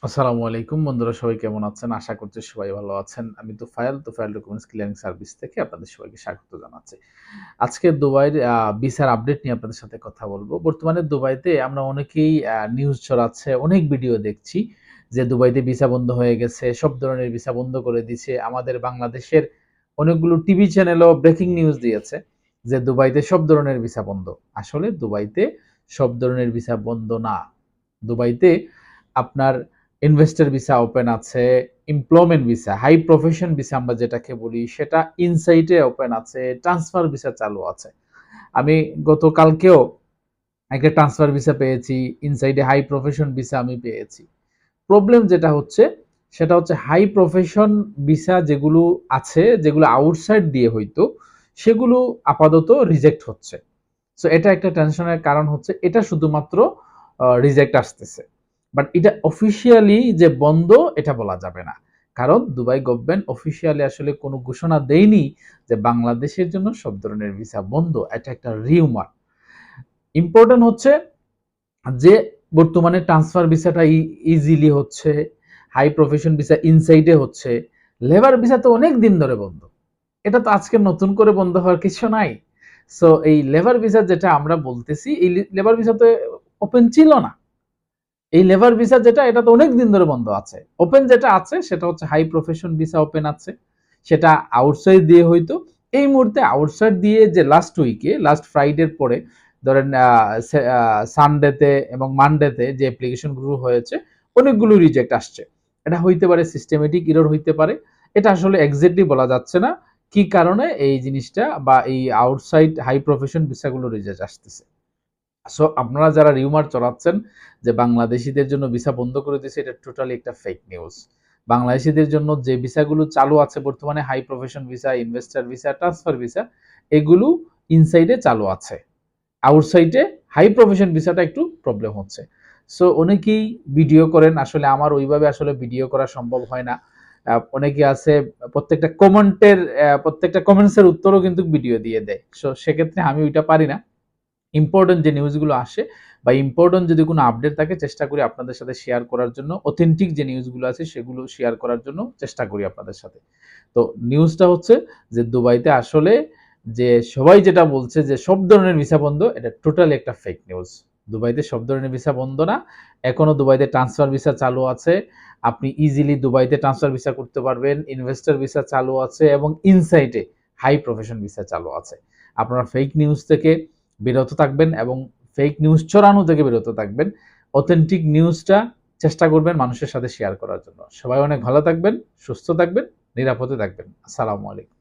আসসালামু আলাইকুম বন্ধুরা, সবাই কেমন আছেন? আশা করছি সবাই ভালো আছেন। আমি তোফায়েল ডকুমেন্টস ক্লিয়ারিং সার্ভিস থেকে আপনাদের সবাইকে স্বাগত জানাচ্ছি। আজকে দুবাইয়ের ভিসার আপডেট নিয়ে আপনাদের সাথে কথা বলব। বর্তমানে দুবাইতে আমরা অনেকেই নিউজ ছড়াচ্ছে, অনেক ভিডিও দেখছি যে দুবাইতে ভিসা বন্ধ হয়ে গেছে, সব ধরনের ভিসা বন্ধ করে দিছে। আমাদের বাংলাদেশের অনেকগুলো টিভি চ্যানেলও ব্রেকিং নিউজ দিয়েছে যে দুবাইতে সব ধরনের ভিসা বন্ধ। আসলে দুবাইতে সব ধরনের ভিসা বন্ধ না। দুবাইতে আপনার ইনভেস্টর ভিসা ওপেন আছে, employment visa, high profession visa আমরা যেটাকে বলি সেটা ইনসাইটে ওপেন আছে, ট্রান্সফার ভিসা চালু আছে। আমি গতকালকেও একটা ট্রান্সফার ভিসা পেয়েছি, ইনসাইডে হাই প্রফেশন ভিসা আমি পেয়েছি। প্রবলেম যেটা হচ্ছে সেটা হচ্ছে হাই প্রফেশন ভিসা যেগুলো আছে, যেগুলো আউটসাইড দিয়ে হইতো, সেগুলো আপাতত রিজেক্ট হচ্ছে। সো এটা একটা টেনশনের কারণ হচ্ছে এটা শুধুমাত্র রিজেক্ট আসতেছে, বাট এটা অফিসিয়ালি যে বন্ধ এটা বলা যাবে না, কারণ দুবাই গভর্নমেন্ট অফিসিয়ালি আসলে কোনো ঘোষণা দেয়নি যে বাংলাদেশের জন্য সব ধরনের ভিসা বন্ধ। এটা একটা রিউমার। ইম্পর্টেন্ট হচ্ছে যে বর্তমানে ট্রান্সফার ভিসাটা ইজিলি হচ্ছে, হাই প্রফেশন ভিসা ইনসাইডে হচ্ছে, লেবার ভিসা তো অনেক দিন ধরে বন্ধ। এটা তো আজকে নতুন করে বন্ধ হওয়ার কিছু নাই। সো এই লেবার ভিসা যেটা আমরা বলতেছি, এই লেবার ভিসা তো ওপেন ছিল না। এই লেবার ভিসা যেটা, এটা তো অনেক দিন ধরে বন্ধ আছে। ওপেন যেটা আছে সেটা হচ্ছে হাই প্রফেশন ভিসা ওপেন আছে, সেটা আউটসাইড দিয়ে হয়তো এই মুহূর্তে আউটসাইড দিয়ে যে লাস্ট উইকে, লাস্ট ফ্রাইডের পরে ধরেন সানডেতে এবং মানডেতে যে অ্যাপ্লিকেশন গুলো হয়েছে অনেকগুলো রিজেক্ট আসছে। এটা হইতে পারে সিস্টেমেটিক এরর হইতে পারে, এটা আসলে এক্স্যাক্টলি বলা যাচ্ছে না কি কারণে এই জিনিসটা বা এই আউটসাইড হাই প্রফেশন ভিসাগুলো রিজেক্ট আসতেছে। সো আপনারা যারা রিউমার চড়াচ্ছেন যে বাংলাদেশিদের জন্য ভিসা বন্ধ করে দিয়েছে, এটা টোটালি একটা ফেক নিউজ। বাংলাদেশিদের জন্য যে ভিসাগুলো চালু আছে বর্তমানে, high profession visa, investor visa, transfer visa, এগুলো ইনসাইডে চালু আছে। আউটসাইডে হাই প্রফেশন ভিসাটা একটু প্রবলেম হচ্ছে। সো অনেকেই ভিডিও করেন, আসলে আমার ওইভাবে আসলে ভিডিও করা সম্ভব হয় না। অনেকে আছে প্রত্যেকটা কমেন্টসের উত্তরও কিন্তু ভিডিও দিয়ে দেয়। সো সেক্ষেত্রে আমি ওইটা পারি না। ইম্পর্টেন্ট যে নিউজগুলো আসে বা ইম্পর্টেন্ট যদি কোনো আপডেট থাকে চেষ্টা করি আপনাদের সাথে শেয়ার করার জন্য, অথেন্টিক যে নিউজগুলো আছে সেগুলো শেয়ার করার জন্য চেষ্টা করি আপনাদের সাথে। তো নিউজটা হচ্ছে যে দুবাইতে আসলে যে সবাই যেটা বলছে যে সব ধরনের ভিসা বন্ধ, এটা টোটালি একটা ফেক নিউজ। দুবাইতে সব ধরনের ভিসা বন্ধ না, এখনো দুবাইতে ট্রান্সফার ভিসা চালু আছে। আপনি ইজিলি দুবাইতে ট্রান্সফার ভিসা করতে পারবেন, ইনভেস্টর ভিসা চালু আছে এবং ইনসাইটে হাই প্রফেশন ভিসা চালু আছে। আপনারা ফেক নিউজ থেকে বিরত থাকবেন এবং ফেক নিউজ ছড়ানো থেকে বিরত থাকবেন। অথেন্টিক নিউজটা চেষ্টা করবেন মানুষের সাথে শেয়ার করার জন্য। সবাই অনেক ভালো থাকবেন, সুস্থ থাকবেন, নিরাপদে থাকবেন। আসসালামু আলাইকুম।